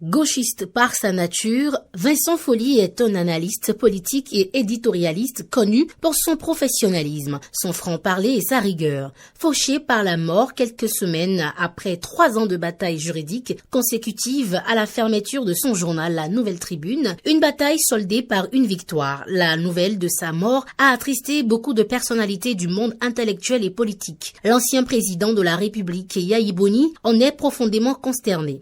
Gauchiste par sa nature, Vincent Folly est un analyste politique et éditorialiste connu pour son professionnalisme, son franc-parler et sa rigueur. Fauché par la mort quelques semaines après 3 ans de bataille juridique consécutive à la fermeture de son journal La Nouvelle Tribune, une bataille soldée par une victoire. La nouvelle de sa mort a attristé beaucoup de personnalités du monde intellectuel et politique. L'ancien président de la République, Yahya Boni, en est profondément consterné.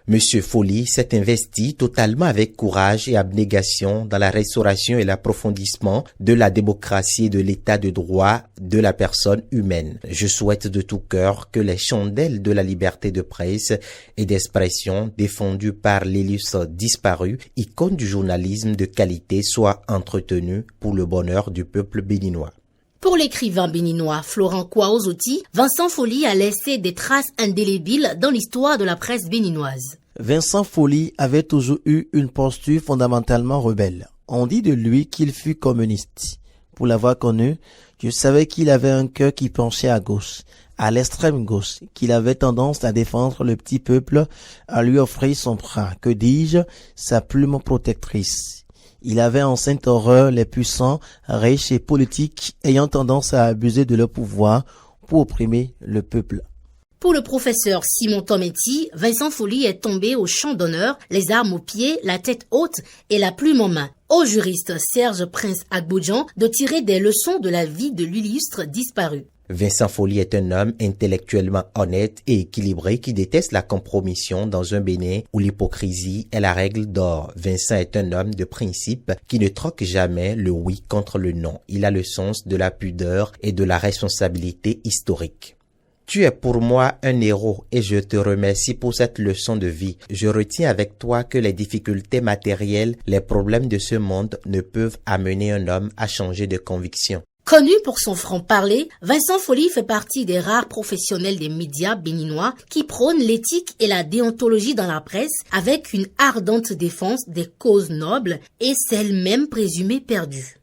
Monsieur Folly s'est investi totalement avec courage et abnégation dans la restauration et l'approfondissement de la démocratie et de l'état de droit de la personne humaine. Je souhaite de tout cœur que les chandelles de la liberté de presse et d'expression défendues par l'illustre disparu, icône du journalisme de qualité, soient entretenues pour le bonheur du peuple béninois. Pour l'écrivain béninois Florent Kwaozoti, Vincent Folly a laissé des traces indélébiles dans l'histoire de la presse béninoise. Vincent Folly avait toujours eu une posture fondamentalement rebelle. On dit de lui qu'il fut communiste. Pour l'avoir connu, je savais qu'il avait un cœur qui penchait à gauche, à l'extrême gauche, qu'il avait tendance à défendre le petit peuple, à lui offrir son bras, que dis-je, sa plume protectrice. Il avait en sainte horreur les puissants, riches et politiques ayant tendance à abuser de leur pouvoir pour opprimer le peuple. Pour le professeur Simon Tometti, Vincent Folly est tombé au champ d'honneur, les armes aux pieds, la tête haute et la plume en main. Au juriste Serge Prince Agbodjan de tirer des leçons de la vie de l'illustre disparu. Vincent Folly est un homme intellectuellement honnête et équilibré qui déteste la compromission dans un Bénin où l'hypocrisie est la règle d'or. Vincent est un homme de principe qui ne troque jamais le oui contre le non. Il a le sens de la pudeur et de la responsabilité historique. Tu es pour moi un héros et je te remercie pour cette leçon de vie. Je retiens avec toi que les difficultés matérielles, les problèmes de ce monde ne peuvent amener un homme à changer de conviction. Connu pour son franc-parler, Vincent Folly fait partie des rares professionnels des médias béninois qui prônent l'éthique et la déontologie dans la presse avec une ardente défense des causes nobles et celles même présumées perdues.